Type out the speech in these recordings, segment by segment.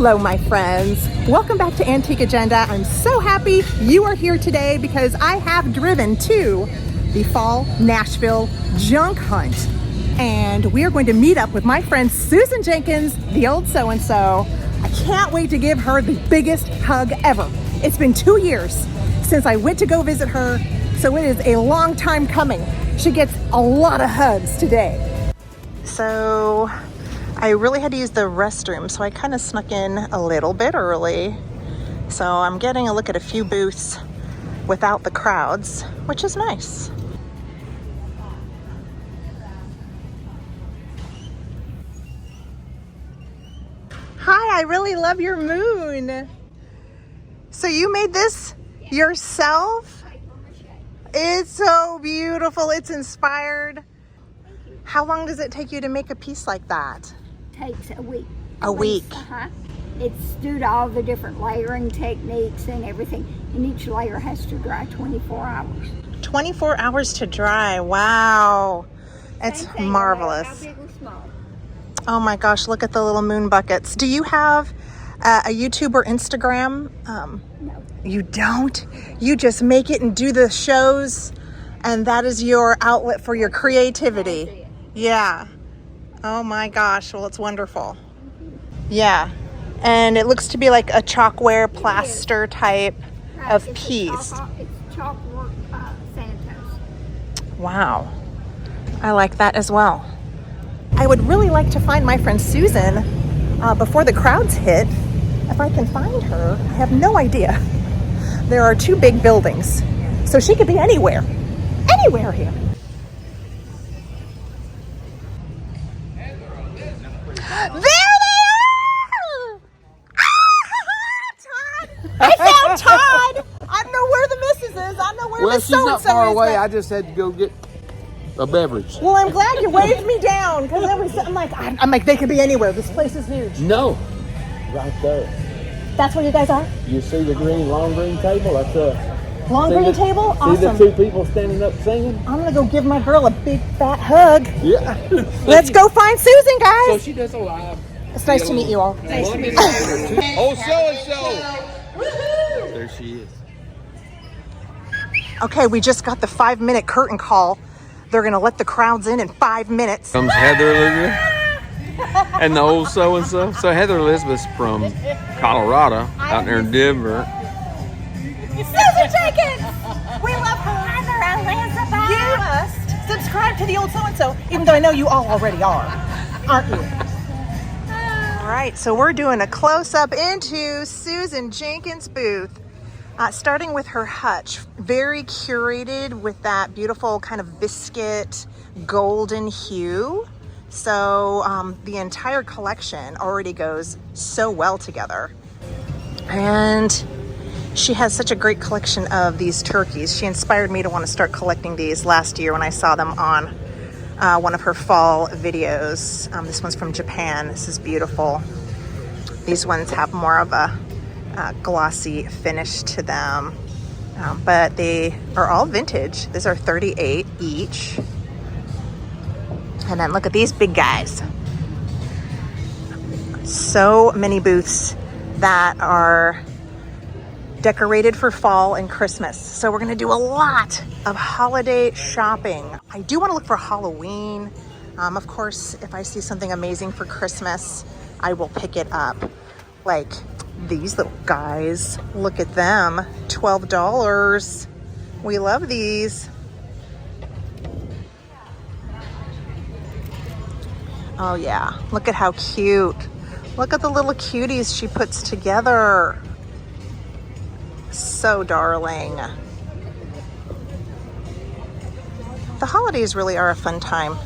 Hello, my friends. Welcome back to Antique Agenda. I'm so happy you are here today because I have driven to the Fall Nashville Junk Hunt. And we are going to meet up with my friend Susan Jenkins, the old so-and-so. I can't wait to give her the biggest hug ever. It's been 2 years since I went to go visit her, so it is a long time coming. She gets a lot of hugs today. So I really had to use the restroom, so I kind of snuck in a little bit early. So I'm getting a look at a few booths without the crowds, which is nice. Hi, I really love your moon. So you made this yourself? It's so beautiful. It's inspired. How long does it take you to make a piece like that? Takes a week. A week. It's due to all the different layering techniques and everything. And each layer has to dry 24 hours. 24 hours to dry. Wow. It's marvelous. How big or small? Oh my gosh, look at the little moon buckets. Do you have a YouTube or Instagram? No. You don't? You just make it and do the shows, and that is your outlet for your creativity. Yeah. Oh my gosh, well, it's wonderful. Yeah, and it looks to be like a chalkware plaster type of piece. It's chalkwork Santos. Wow, I like that as well. I would really like to find my friend Susan before the crowds hit. If I can find her, I have no idea. There are two big buildings, so she could be anywhere here. There they are! Todd! I found Todd! I know where the missus is. I know where the so-and-so is. Well, she's not far away. I just had to go get a beverage. Well, I'm glad you waved me down because I'm like, they could be anywhere. This place is huge. No, right there. That's where you guys are? You see the long green table? That's a long green table? Awesome. See the two people standing up singing? I'm going to go give my girl a big fat hug. Yeah. Let's go find Susan, guys. So she does a live. It's nice to meet you all. Nice to meet you. Oh, so-and-so. There she is. Okay, we just got the 5-minute curtain call. They're going to let the crowds in 5 minutes. Comes Heather Elizabeth and the old so-and-so. So Heather Elizabeth's from Colorado, out there in Denver. Susan Jenkins! We love her. Heather Elizabeth. You must subscribe to the old so-and-so, even though I know you all already are, aren't you? All right, so we're doing a close-up into Susan Jenkins' booth. Starting with her hutch, very curated with that beautiful kind of biscuit golden hue. So the entire collection already goes so well together. And she has such a great collection of these turkeys. She inspired me to want to start collecting these last year when I saw them on one of her fall videos. This one's from Japan. This is beautiful. These ones have more of a glossy finish to them, but they are all vintage. These are $38 each. And then look at these big guys. So many booths that are decorated for fall and Christmas. So we're gonna do a lot of holiday shopping. I do wanna look for Halloween. Of course, if I see something amazing for Christmas, I will pick it up. Like these little guys, look at them, $12. We love these. Oh yeah, look at how cute. Look at the little cuties she puts together. So darling. The holidays really are a fun time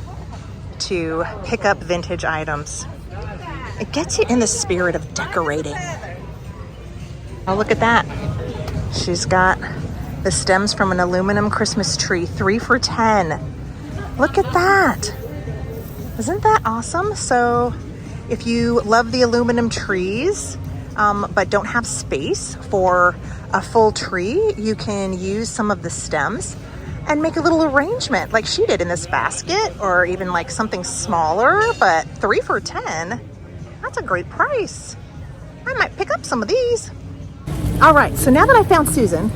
to pick up vintage items. It gets you in the spirit of decorating. Oh, look at that. She's got the stems from an aluminum Christmas tree, 3 for $10. Look at that. Isn't that awesome? So if you love the aluminum trees, but don't have space for a full tree, you can use some of the stems and make a little arrangement like she did in this basket, or even like something smaller, but 3 for $10. That's a great price. I might pick up some of these. All right, so now that I found Susan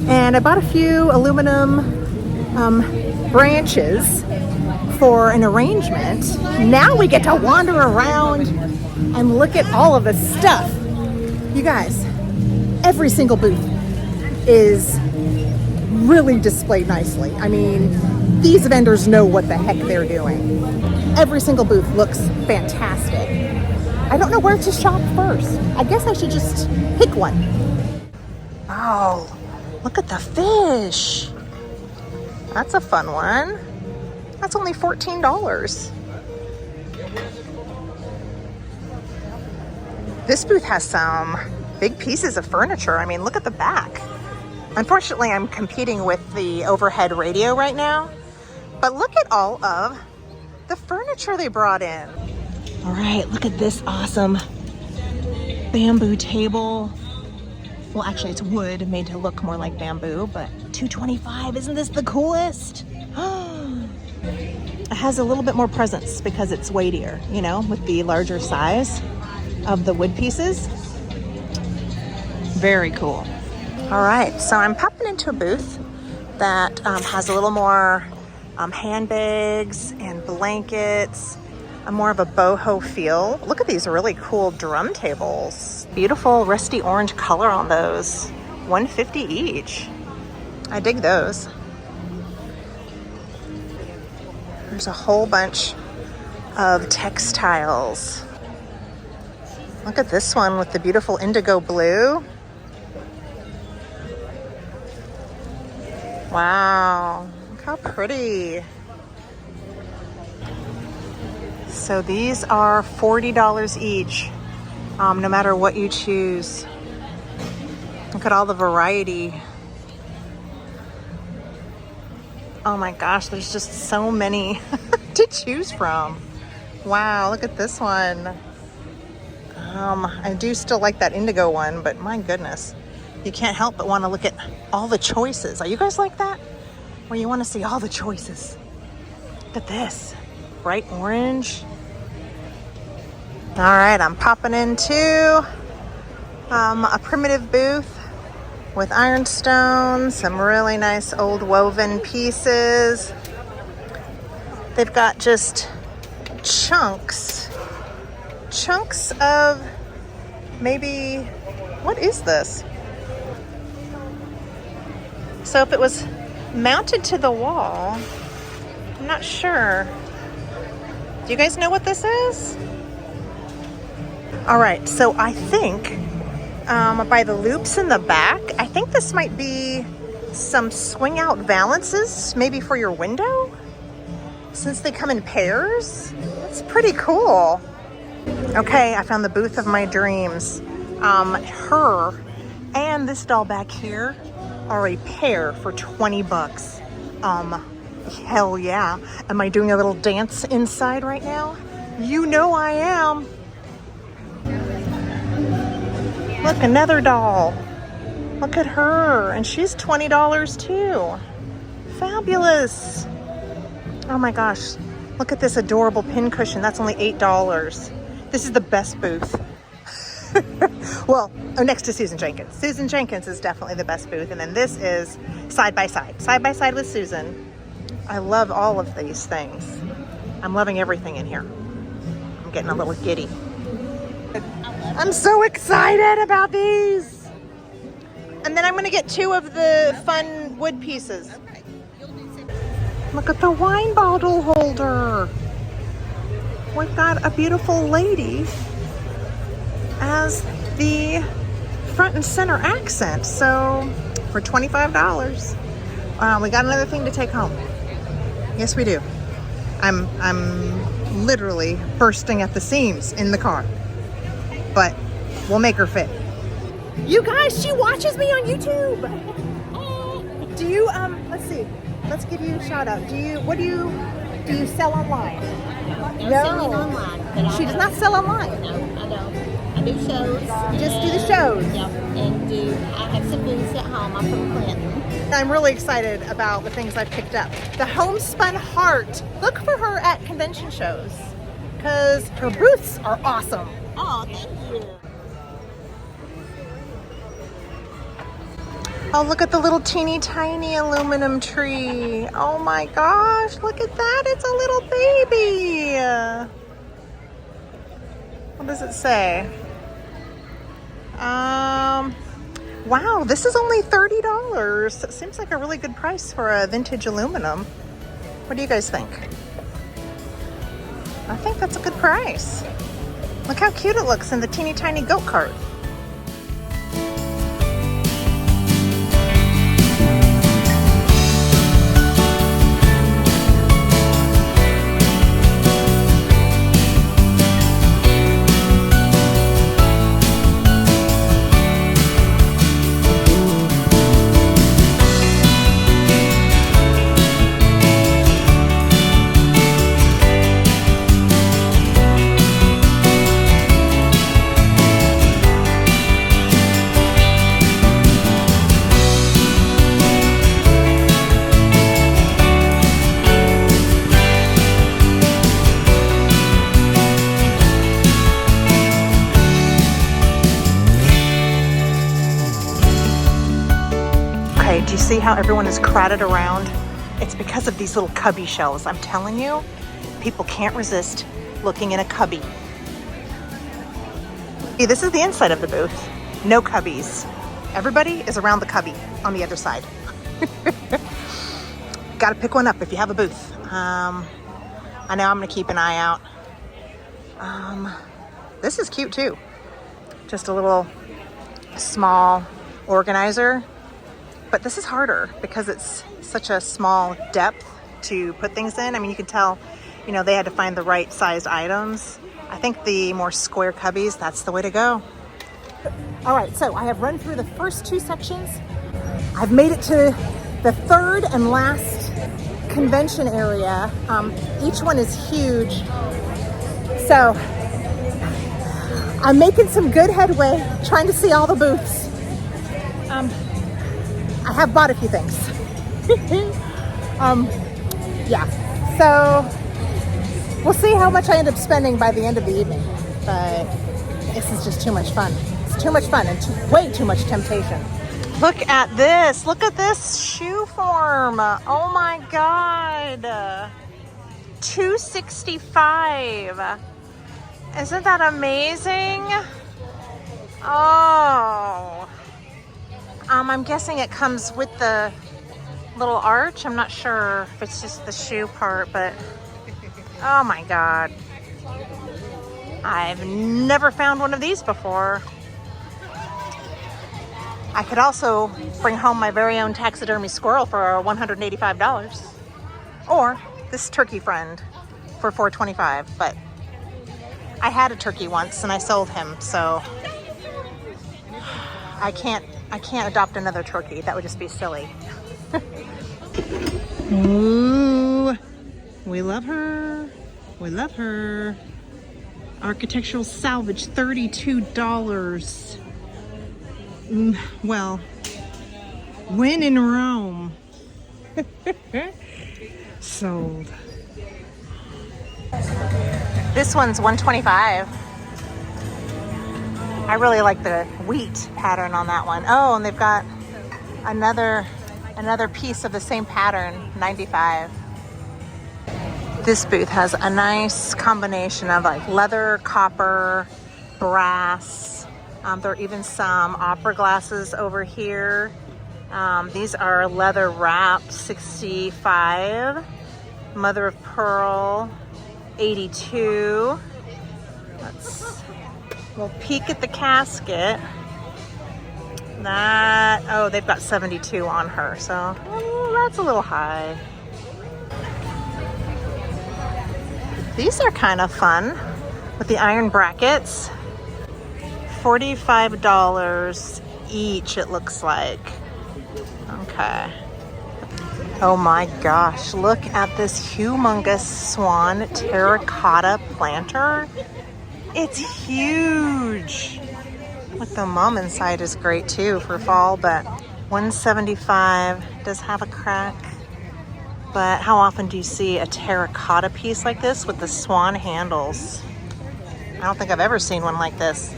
and I bought a few aluminum branches for an arrangement, now we get to wander around and look at all of the stuff. You guys, every single booth is really displayed nicely. I mean, these vendors know what the heck they're doing. Every single booth looks fantastic. I don't know where to shop first. I guess I should just pick one. Oh, look at the fish. That's a fun one. That's only $14. This booth has some big pieces of furniture. I mean, look at the back. Unfortunately, I'm competing with the overhead radio right now, but look at all of the furniture they brought in. All right, look at this awesome bamboo table. Well, actually it's wood made to look more like bamboo, but $2.25, isn't this the coolest? It has a little bit more presence because it's weightier, you know, with the larger size of the wood pieces. Very cool. All right, so I'm popping into a booth that has a little more handbags and blankets, more of a boho feel. Look at these really cool drum tables. Beautiful rusty orange color on those. $150 each. I dig those. There's a whole bunch of textiles. Look at this one with the beautiful indigo blue. Wow, look how pretty. So these are $40 each, no matter what you choose. Look at all the variety. Oh my gosh, there's just so many to choose from. Wow, look at this one. I do still like that indigo one, but my goodness, you can't help but want to look at all the choices. Are you guys like that? Where you want to see all the choices? Look at this, bright orange. All right, I'm popping into a primitive booth with ironstones, some really nice old woven pieces. They've got just chunks of maybe, what is this? So if it was mounted to the wall, I'm not sure. Do you guys know what this is? All right, so I think by the loops in the back, I think this might be some swing out valances, maybe for your window, since they come in pairs. That's pretty cool. Okay, I found the booth of my dreams. Her and this doll back here are a pair for $20. Hell yeah. Am I doing a little dance inside right now? You know I am. Look, another doll. Look at her, and she's $20 too. Fabulous. Oh my gosh, look at this adorable pincushion. That's only $8. This is the best booth. Well, next to Susan Jenkins. Susan Jenkins is definitely the best booth, and then this is side by side with Susan. I love all of these things. I'm loving everything in here. I'm getting a little giddy. I'm so excited about these. And then I'm gonna get 2 of the fun wood pieces. Look at the wine bottle holder. We've got a beautiful lady as the front and center accent. So for $25, we got another thing to take home. Yes, we do. I'm literally bursting at the seams in the car, but we'll make her fit. You guys, she watches me on YouTube. Do you, let's see. Let's give you a shout out. Do you sell online? No. Selling online. She does not sell online. No, I don't. I do shows. You just do the shows. Yep. And I have some booths at home. I'm from Clinton. I'm really excited about the things I've picked up. The homespun heart. Look for her at convention shows because her booths are awesome. Oh, thank you. Oh, look at the little teeny tiny aluminum tree. Oh my gosh, look at that. It's a little baby. What does it say? Wow, this is only $30. It seems like a really good price for a vintage aluminum. What do you guys think? I think that's a good price. Look how cute it looks in the teeny tiny goat cart. Do you see how everyone is crowded around? It's because of these little cubby shelves. I'm telling you, people can't resist looking in a cubby. See, this is the inside of the booth. No cubbies. Everybody is around the cubby on the other side. Got to pick one up if you have a booth. I know I'm going to keep an eye out. This is cute too. Just a little small organizer. But this is harder because it's such a small depth to put things in. I mean, you can tell, you know, they had to find the right sized items. I think the more square cubbies, that's the way to go. All right, so I have run through the first two sections. I've made it to the third and last convention area. Each one is huge. So I'm making some good headway trying to see all the booths. I have bought a few things. Yeah, so we'll see how much I end up spending by the end of the evening. But this is just too much fun. It's too much fun and way too much temptation. Look at this. Look at this shoe form. Oh my God. $265. Isn't that amazing? Oh. I'm guessing it comes with the little arch. I'm not sure if it's just the shoe part, but oh my God. I've never found one of these before. I could also bring home my very own taxidermy squirrel for $185. Or this turkey friend for $425, but I had a turkey once and I sold him, so I can't adopt another turkey. That would just be silly. Ooh, we love her. We love her. Architectural salvage, $32. Well, when in Rome. Sold. This one's $125. I really like the wheat pattern on that one. Oh, and they've got another piece of the same pattern, $95. This booth has a nice combination of like leather, copper, brass. There are even some opera glasses over here. These are leather wrapped, $65. Mother of pearl, $82. We'll peek at the casket. They've got 72 on her, so that's a little high. These are kind of fun with the iron brackets. $45 each, it looks like. Okay. Oh my gosh, look at this humongous swan terracotta planter. It's huge. Look, the mum inside is great too for fall, but $175 does have a crack. But how often do you see a terracotta piece like this with the swan handles? I don't think I've ever seen one like this.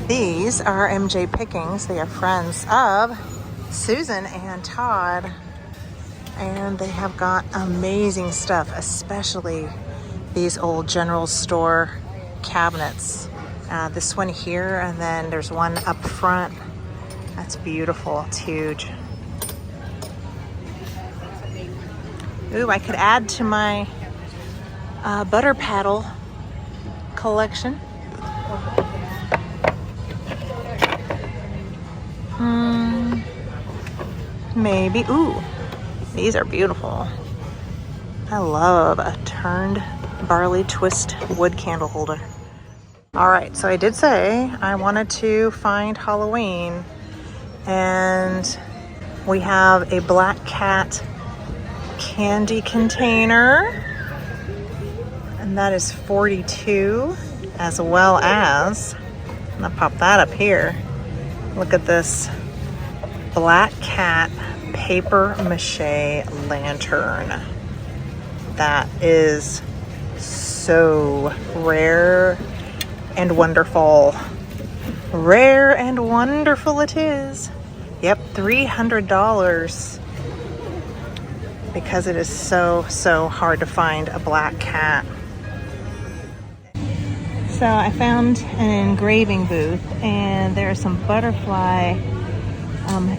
These are MJ Pickings. They are friends of Susan and Todd. And they have got amazing stuff, especially these old general store cabinets. This one here, and then there's one up front. That's beautiful. It's huge. Ooh, I could add to my butter paddle collection. Maybe. Ooh, these are beautiful. I love a turned barley twist wood candle holder. All right, so I did say I wanted to find Halloween, and we have a black cat candy container, and that is $42, as well as, I'm gonna pop that up here. Look at this black cat paper mache lantern. That is so rare and wonderful. Rare and wonderful it is. Yep, $300, because it is so hard to find a black cat. So I found an engraving booth, and there are some butterfly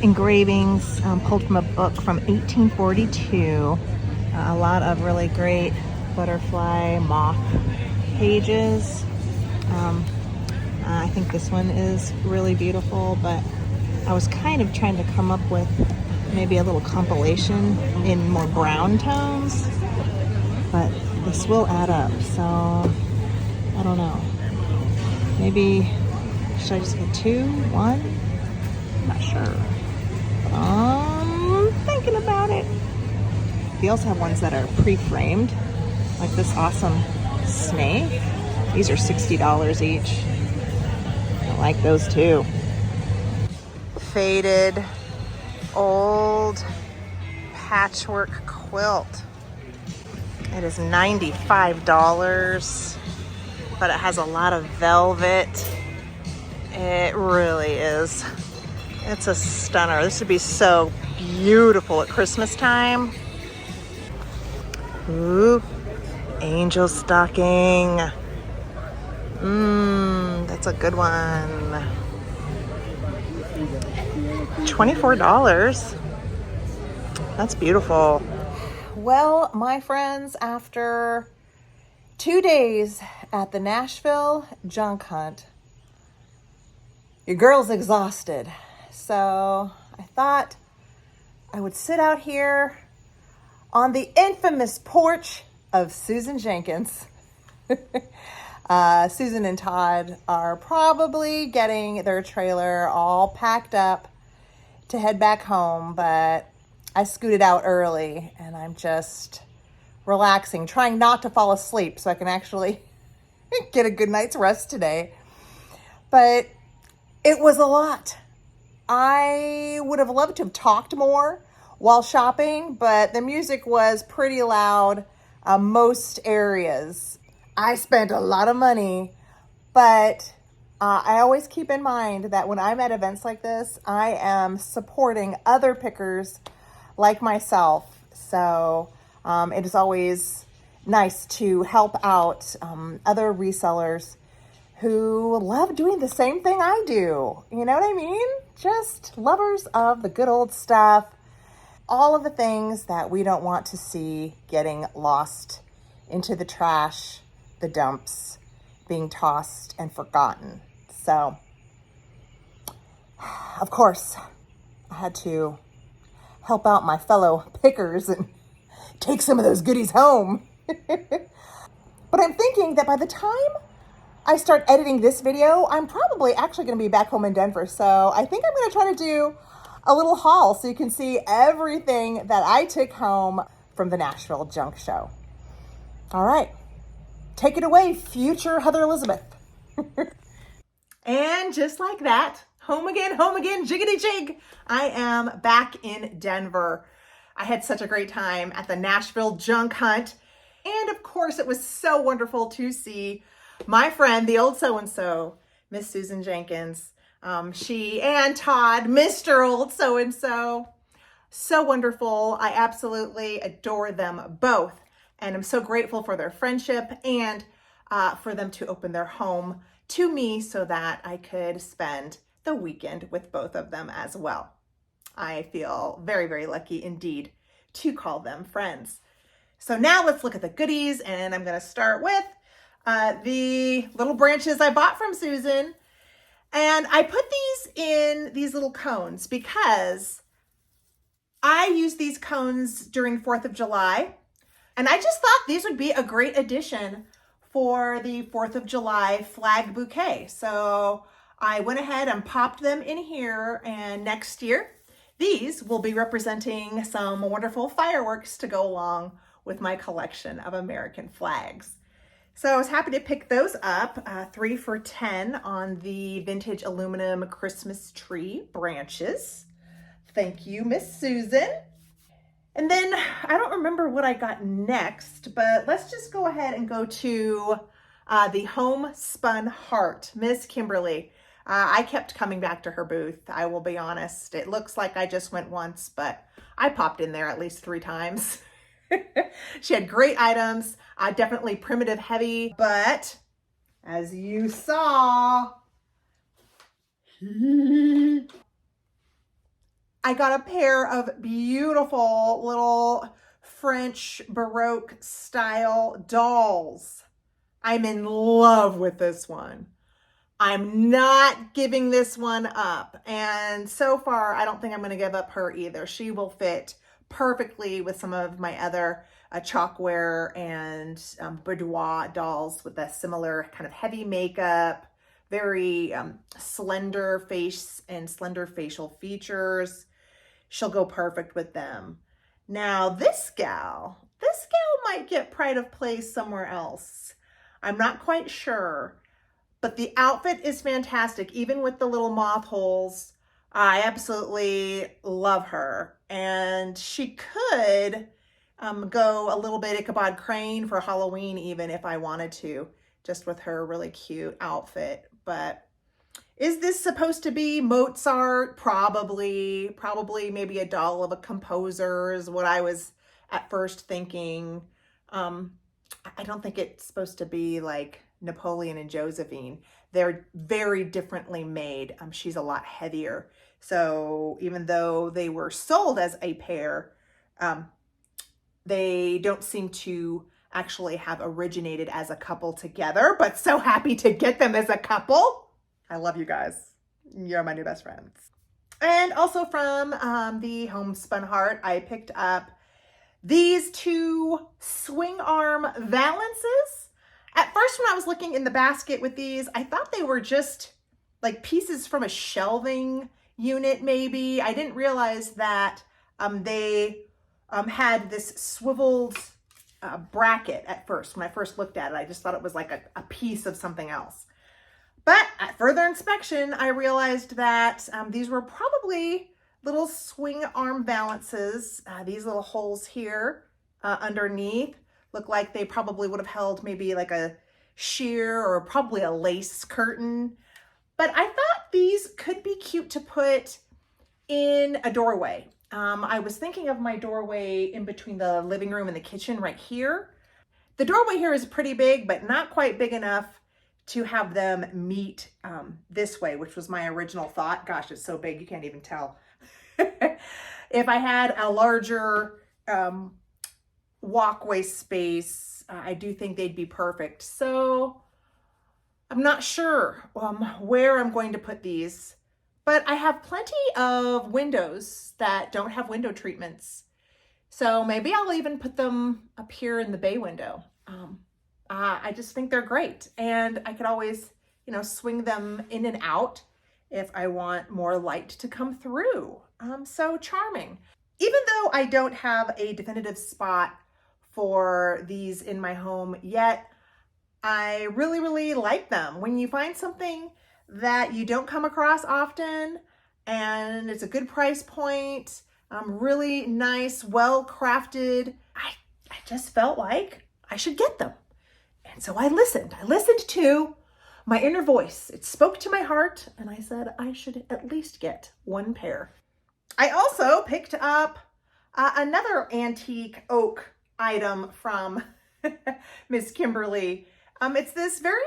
engravings pulled from a book from 1842. A lot of really great butterfly moth pages. I think this one is really beautiful, but I was kind of trying to come up with maybe a little compilation in more brown tones, but this will add up, so I don't know. Maybe, should I just get 2, 1? I'm not sure. I'm thinking about it. We also have ones that are pre-framed, like this awesome snake. These are $60 each. I like those too. Faded, old patchwork quilt. It is $95, but it has a lot of velvet. It really is. It's a stunner. This would be so beautiful at Christmas time. Ooh, angel stocking. That's a good one. $24. That's beautiful. Well, my friends, after 2 days at the Nashville junk hunt, your girl's exhausted. So I thought I would sit out here on the infamous porch of Susan Jenkins. Susan and Todd are probably getting their trailer all packed up to head back home, but I scooted out early and I'm just relaxing, trying not to fall asleep so I can actually get a good night's rest today. But it was a lot. I would have loved to have talked more while shopping, but the music was pretty loud most areas. I spent a lot of money, but I always keep in mind that when I'm at events like this, I am supporting other pickers like myself. So it is always nice to help out other resellers who love doing the same thing I do. You know what I mean? Just lovers of the good old stuff. All of the things that we don't want to see getting lost into the trash, the dumps, being tossed and forgotten. So, of course, I had to help out my fellow pickers and take some of those goodies home. But I'm thinking that by the time I start editing this video, I'm probably actually going to be back home in Denver. So I think I'm going to try to do a little haul so you can see everything that I took home from the Nashville Junk Show. All right, take it away, future Heather Elizabeth. And just like that, home again, jiggity jig. I am back in Denver. I had such a great time at the Nashville Junk Hunt. And of course, it was so wonderful to see my friend, the old so-and-so, Miss Susan Jenkins. She and Todd, Mr. Old So-and-so. So wonderful. I absolutely adore them both. And I'm so grateful for their friendship and for them to open their home to me so that I could spend the weekend with both of them as well. I feel very, very lucky indeed to call them friends. So now let's look at the goodies, and I'm going to start with the little branches I bought from Susan. And I put these in these little cones because I use these cones during 4th of July. And I just thought these would be a great addition for the 4th of July flag bouquet. So I went ahead and popped them in here, and next year, these will be representing some wonderful fireworks to go along with my collection of American flags. So I was happy to pick those up, 3 for $10 on the vintage aluminum Christmas tree branches. Thank you, Miss Susan. And then I don't remember what I got next, but let's just go ahead and go to the homespun heart, Miss Kimberly. I kept coming back to her booth, I will be honest. It looks like I just went once, but I popped in there at least 3 times. She had great items, definitely primitive heavy, but as you saw, I got a pair of beautiful little French Baroque style dolls. I'm in love with this one. I'm not giving this one up. And so far, I don't think I'm going to give up her either. She will fit perfectly with some of my other chalkware and boudoir dolls with a similar kind of heavy makeup, very slender face and slender facial features. She'll go perfect with them. Now this gal might get pride of place somewhere else. I'm not quite sure. But the outfit is fantastic, even with the little moth holes. I absolutely love her. And she could go a little bit Ichabod Crane for Halloween even if I wanted to, just with her really cute outfit. But is this supposed to be Mozart? Probably maybe a doll of a composer is what I was at first thinking. I don't think it's supposed to be like Napoleon and Josephine. They're very differently made. She's a lot heavier. So even though they were sold as a pair, they don't seem to actually have originated as a couple together, but so happy to get them as a couple. I love you guys. You're my new best friends. And also from the Homespun Heart, I picked up these 2 swing arm valances. At first, when I was looking in the basket with these, I thought they were just like pieces from a shelving unit, maybe. I didn't realize that they had this swiveled bracket at first. When I first looked at it, I just thought it was like a piece of something else. But at further inspection, I realized that these were probably little swing arm valances. These little holes here underneath look like they probably would have held maybe like a sheer or probably a lace curtain. But I thought these could be cute to put in a doorway. I was thinking of my doorway in between the living room and the kitchen right here. The doorway here is pretty big, but not quite big enough to have them meet this way, which was my original thought. Gosh, it's so big, you can't even tell. If I had a larger walkway space, I do think they'd be perfect. So I'm not sure where I'm going to put these, but I have plenty of windows that don't have window treatments. So maybe I'll even put them up here in the bay window. I just think they're great, and I could always, swing them in and out if I want more light to come through. So charming. Even though I don't have a definitive spot for these in my home yet, I really, really like them. When you find something that you don't come across often and it's a good price point, really nice, well-crafted, I just felt like I should get them. And so I listened to my inner voice, it spoke to my heart, and I said I should at least get one pair. I also picked up another antique oak item from Miss Kimberly. It's this very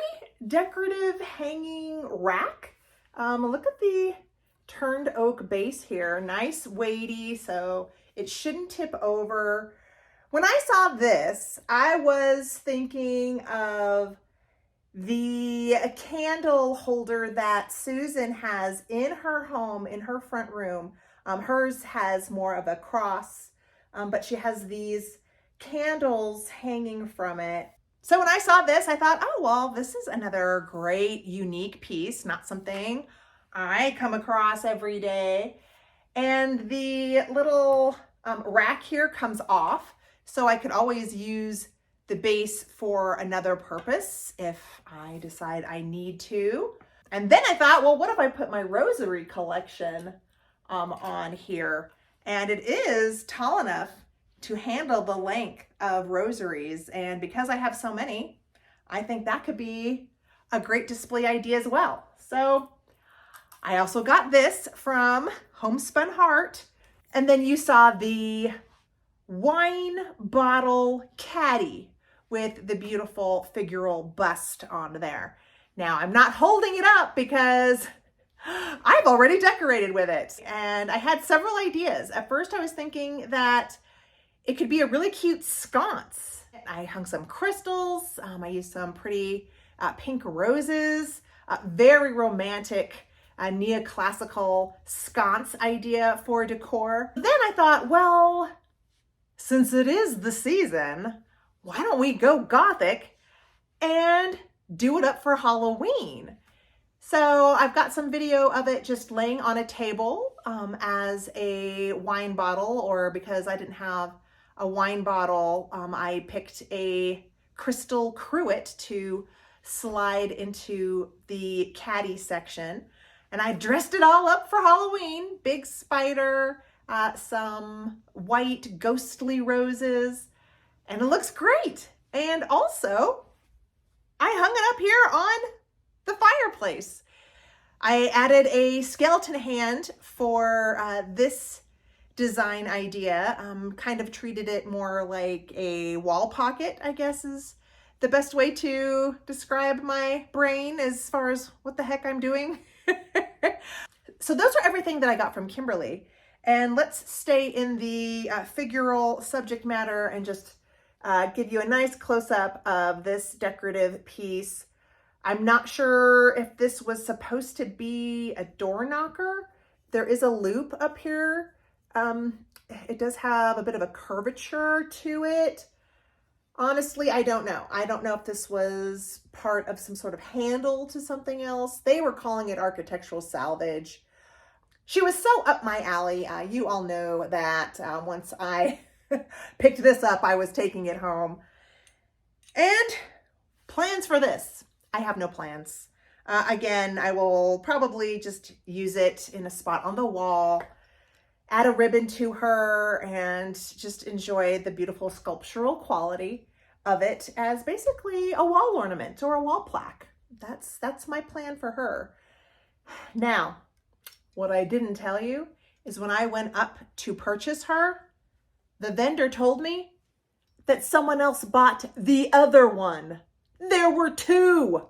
decorative hanging rack. Look at the turned oak base here. Nice weighty, so it shouldn't tip over. When I saw this, I was thinking of the candle holder that Susan has in her home, in her front room. Hers has more of a cross, but she has these candles hanging from it. So when I saw this, I thought, oh, well, this is another great, unique piece, not something I come across every day. And the little rack here comes off, so I could always use the base for another purpose if I decide I need to. And then I thought, well, what if I put my rosary collection on here? And it is tall enough to handle the length of rosaries. And because I have so many, I think that could be a great display idea as well. So I also got this from Homespun Heart. And then you saw the wine bottle caddy with the beautiful figural bust on there. Now I'm not holding it up because I've already decorated with it. And I had several ideas. At first I was thinking that it could be a really cute sconce. I hung some crystals. I used some pretty pink roses, very romantic neoclassical sconce idea for decor. Then I thought, well, since it is the season, why don't we go Gothic and do it up for Halloween? So I've got some video of it just laying on a table as a wine bottle, or because I didn't have a wine bottle, I picked a crystal cruet to slide into the caddy section. And I dressed it all up for Halloween. Big spider, some white ghostly roses, and it looks great. And also, I hung it up here on the fireplace. I added a skeleton hand for this design idea. Kind of treated it more like a wall pocket, I guess is the best way to describe my brain as far as what the heck I'm doing. So those are everything that I got from Kimberly. And let's stay in the figural subject matter and just give you a nice close-up of this decorative piece. I'm not sure if this was supposed to be a door knocker. There is a loop up here. It does have a bit of a curvature to it. Honestly, I don't know. I don't know if this was part of some sort of handle to something else. They were calling it architectural salvage. She was so up my alley. You all know that once I picked this up, I was taking it home. And plans for this. I have no plans. Again, I will probably just use it in a spot on the wall, add a ribbon to her, and just enjoy the beautiful sculptural quality of it as basically a wall ornament or a wall plaque. That's my plan for her. Now, what I didn't tell you is when I went up to purchase her, the vendor told me that someone else bought the other one. There were two.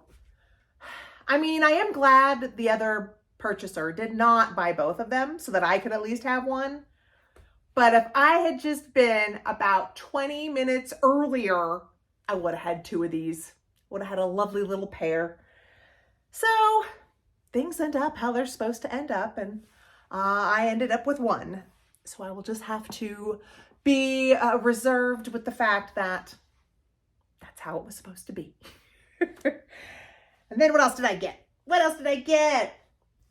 I mean, I am glad the other purchaser did not buy both of them so that I could at least have one. But if I had just been about 20 minutes earlier, I would have had two of these. Would have had a lovely little pair. So things end up how they're supposed to end up, and I ended up with one. So I will just have to be reserved with the fact that that's how it was supposed to be. And then what else did I get? What else did I get?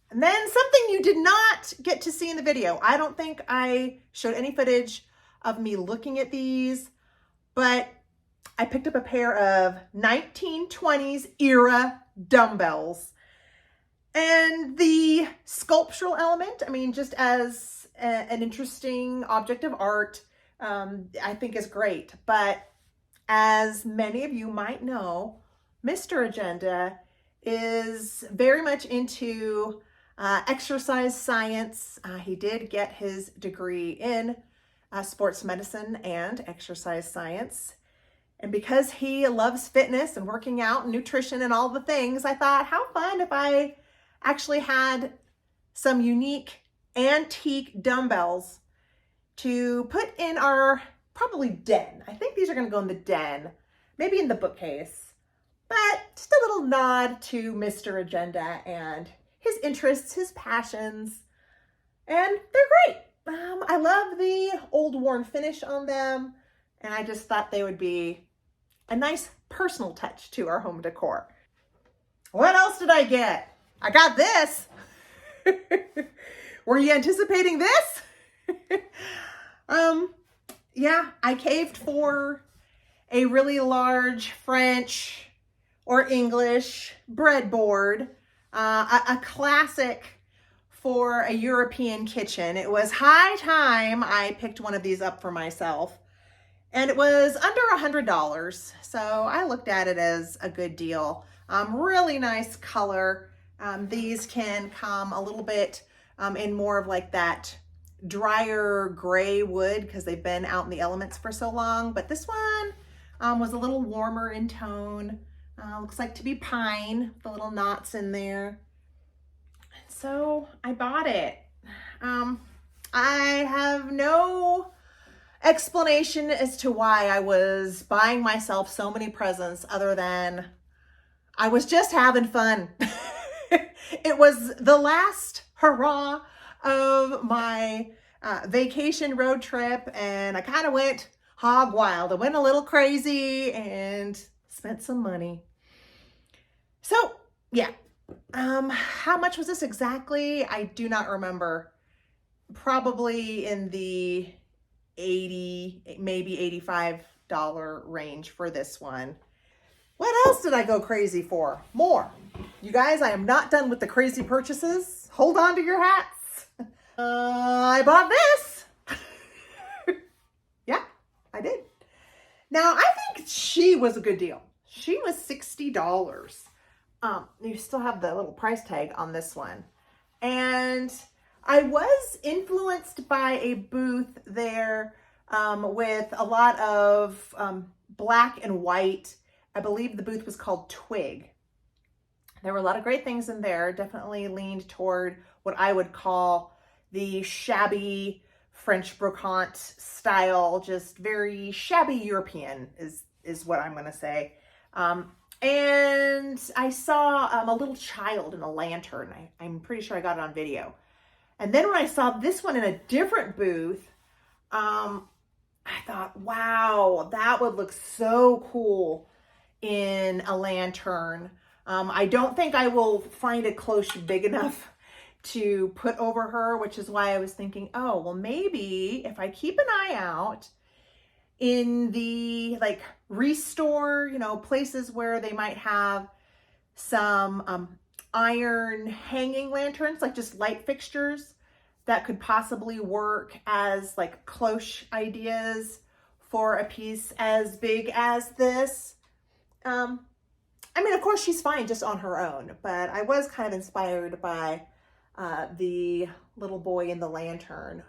And then something you did not get to see in the video. I don't think I showed any footage of me looking at these, but I picked up a pair of 1920s era dumbbells. And the sculptural element, I mean, just as an interesting object of art, I think is great. But as many of you might know, Mr. Agenda is very much into exercise science. He did get his degree in sports medicine and exercise science. And because he loves fitness and working out and nutrition and all the things, I thought, how fun if I actually had some unique antique dumbbells to put in our probably den. I think these are going to go in the den, maybe in the bookcase, but just a little nod to Mr. Agenda and his interests, his passions, and they're great. I love the old worn finish on them, and I just thought they would be a nice personal touch to our home decor. What else did I get? I got this. Were you anticipating this? Yeah, I caved for a really large French or English breadboard, a classic for a European kitchen. It was high time I picked one of these up for myself, and it was under $100. So I looked at it as a good deal. Really nice color. These can come a little bit in more of like that drier gray wood because they've been out in the elements for so long. But this one was a little warmer in tone. Looks like to be pine, the little knots in there. So I bought it. I have no explanation as to why I was buying myself so many presents other than I was just having fun. It was the last hurrah of my vacation road trip, and I kind of went hog wild. I went a little crazy and spent some money. So yeah, how much was this exactly? I do not remember. Probably in the $80, maybe $85 range for this one. What else did I go crazy for? More. You guys, I am not done with the crazy purchases. Hold on to your hats. I bought this. Yeah, I did. Now, I think she was a good deal. She was $60. You still have the little price tag on this one. And I was influenced by a booth there with a lot of black and white. I believe the booth was called Twig. There were a lot of great things in there. Definitely leaned toward what I would call the shabby French brocante style, just very shabby European is what I'm going to say. And I saw a little child in a lantern. I'm pretty sure I got it on video. And then when I saw this one in a different booth, I thought, wow, that would look so cool in a lantern. I don't think I will find a cloche big enough to put over her, which is why I was thinking, oh, well, maybe if I keep an eye out in the like restore, places where they might have some iron hanging lanterns, like just light fixtures that could possibly work as like cloche ideas for a piece as big as this. I mean, of course, she's fine just on her own, but I was kind of inspired by the little boy in the lantern.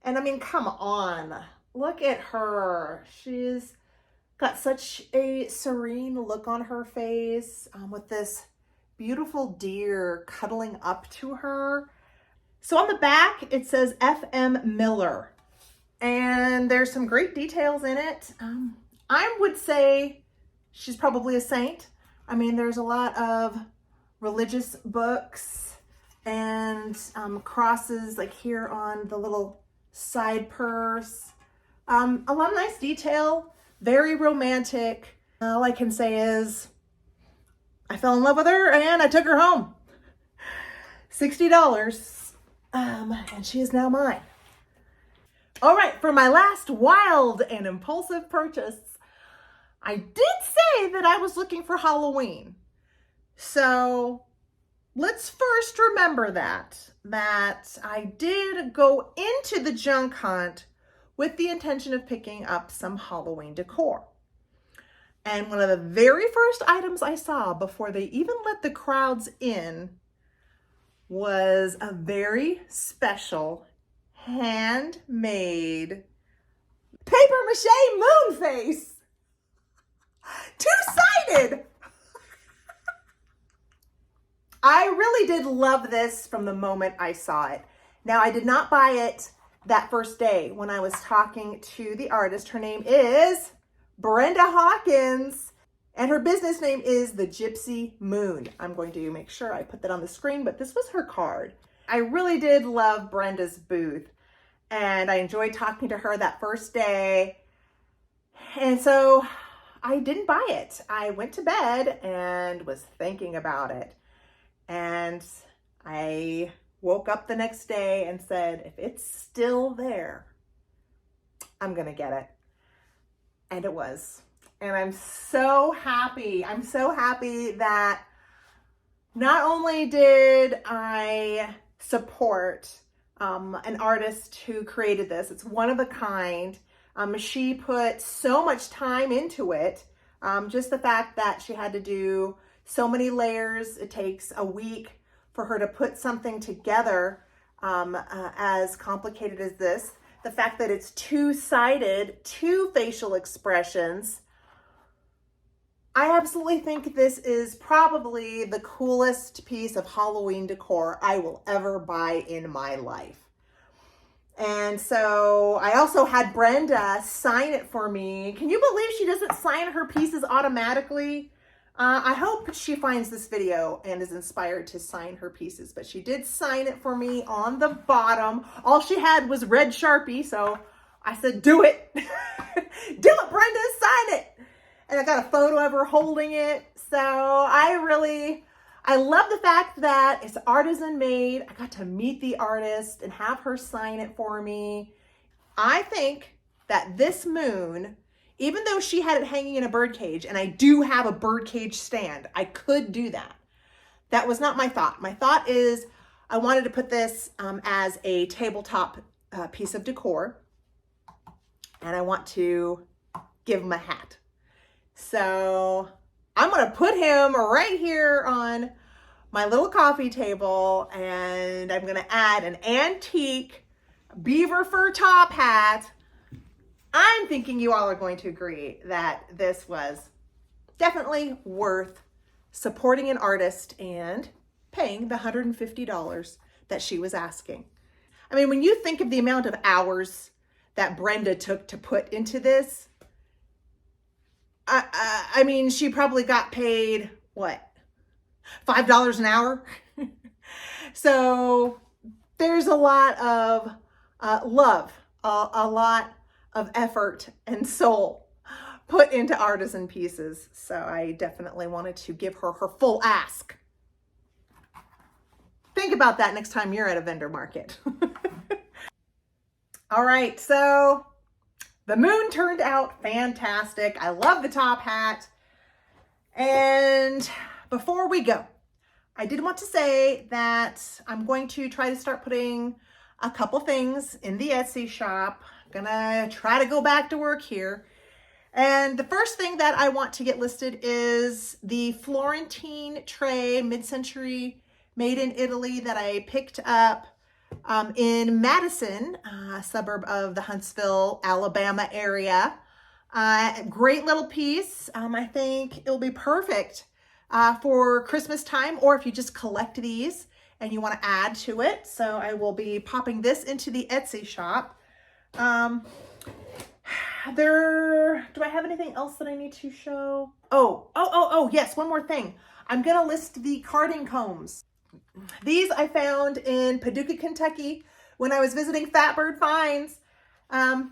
And I mean, come on, look at her. She's got such a serene look on her face with this beautiful deer cuddling up to her. So on the back, it says FM Miller, and there's some great details in it. I would say she's probably a saint. I mean, there's a lot of religious books and crosses like here on the little side purse. A lot of nice detail, very romantic. All I can say is I fell in love with her and I took her home. $60. And she is now mine. All right, for my last wild and impulsive purchase, I did say that I was looking for Halloween. So let's first remember that I did go into the junk hunt with the intention of picking up some Halloween decor. And one of the very first items I saw before they even let the crowds in was a very special handmade paper mache moon face. Two-sided. I really did love this from the moment I saw it. Now, I did not buy it that first day when I was talking to the artist. Her name is Brenda Hawkins, and her business name is The Gypsy Moon. I'm going to make sure I put that on the screen, but this was her card. I really did love Brenda's booth, and I enjoyed talking to her that first day. And so I didn't buy it. I went to bed and was thinking about it. And I woke up the next day and said, if it's still there, I'm going to get it. And it was. And I'm so happy. I'm so happy that not only did I support an artist who created this, it's one of a kind. She put so much time into it. Just the fact that she had to do so many layers. It takes a week for her to put something together as complicated as this. The fact that it's two-sided, two facial expressions. I absolutely think this is probably the coolest piece of Halloween decor I will ever buy in my life. And so I also had Brenda sign it for me. Can you believe she doesn't sign her pieces automatically? I hope she finds this video and is inspired to sign her pieces, but she did sign it for me on the bottom. All she had was red Sharpie, so I said, do it. Do it, Brenda, sign it. And I got a photo of her holding it. So I love the fact that it's artisan made. I got to meet the artist and have her sign it for me. I think that this moon, even though she had it hanging in a bird cage, and I do have a bird cage stand, I could do that. That was not my thought. My thought is I wanted to put this as a tabletop piece of decor, and I want to give him a hat. So I'm going to put him right here on my little coffee table, and I'm going to add an antique beaver fur top hat. I'm thinking you all are going to agree that this was definitely worth supporting an artist and paying the $150 that she was asking. I mean, when you think of the amount of hours that Brenda took to put into this, I mean, she probably got paid, what, $5 an hour? So there's a lot of love, a lot of effort and soul put into artisan pieces. So I definitely wanted to give her her full ask. Think about that next time you're at a vendor market. All right, so the moon turned out fantastic. I love the top hat. And before we go, I did want to say that I'm going to try to start putting a couple things in the Etsy shop. I'm gonna try to go back to work here. And the first thing that I want to get listed is the Florentine tray, mid-century, made in Italy, that I picked up in Madison, a suburb of the Huntsville, Alabama area. Great little piece. I think it'll be perfect for Christmas time, or if you just collect these and you want to add to it. So I will be popping this into the Etsy shop. Do I have anything else that I need to show? Oh, yes, one more thing. I'm going to list the carding combs. These I found in Paducah, Kentucky when I was visiting Fatbird Finds.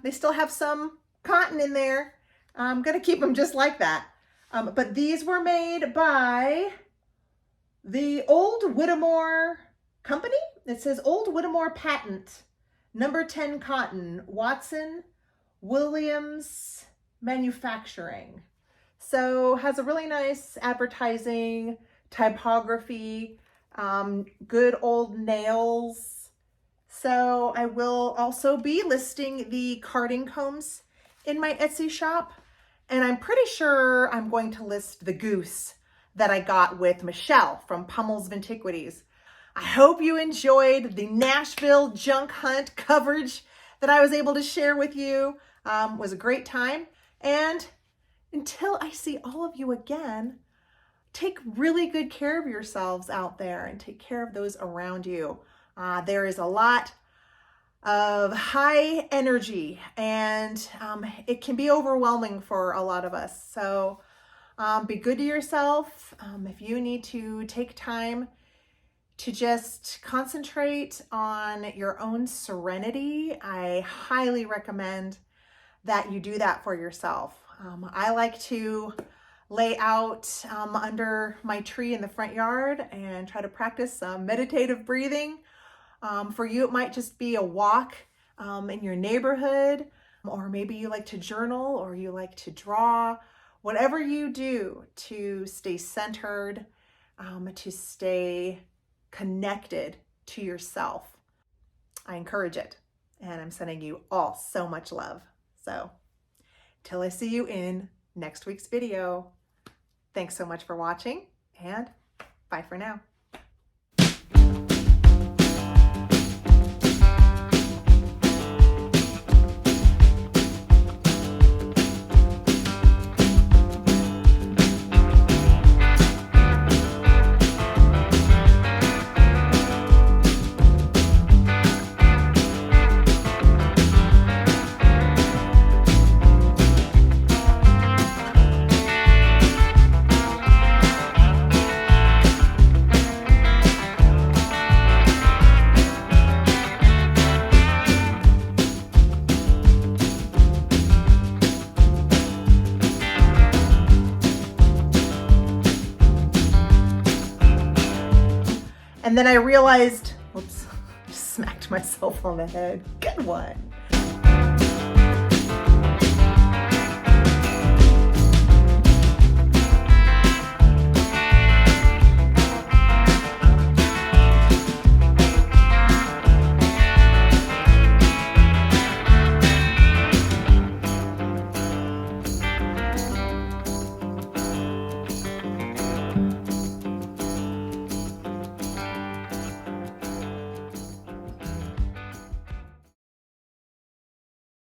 They still have some cotton in there. I'm going to keep them just like that. But these were made by the Old Whittemore Company. It says Old Whittemore Patent, number 10 cotton, Watson Williams Manufacturing. So has a really nice advertising, typography, good old nails. So I will also be listing the carding combs in my Etsy shop. And I'm pretty sure I'm going to list the goose that I got with Michelle from Pummel's Vintiquities. I hope you enjoyed the Nashville junk hunt coverage that I was able to share with you. It was a great time. And until I see all of you again, take really good care of yourselves out there and take care of those around you. There is a lot of high energy and it can be overwhelming for a lot of us. So be good to yourself. If you need to take time to just concentrate on your own serenity, I highly recommend that you do that for yourself. I like to lay out under my tree in the front yard and try to practice some meditative breathing. For you, it might just be a walk in your neighborhood, or maybe you like to journal or you like to draw. Whatever you do to stay centered, to stay connected to yourself, I encourage it. And I'm sending you all so much love. So till I see you in next week's video, thanks so much for watching and bye for now. And then I realized, oops, just smacked myself on the head. Good one.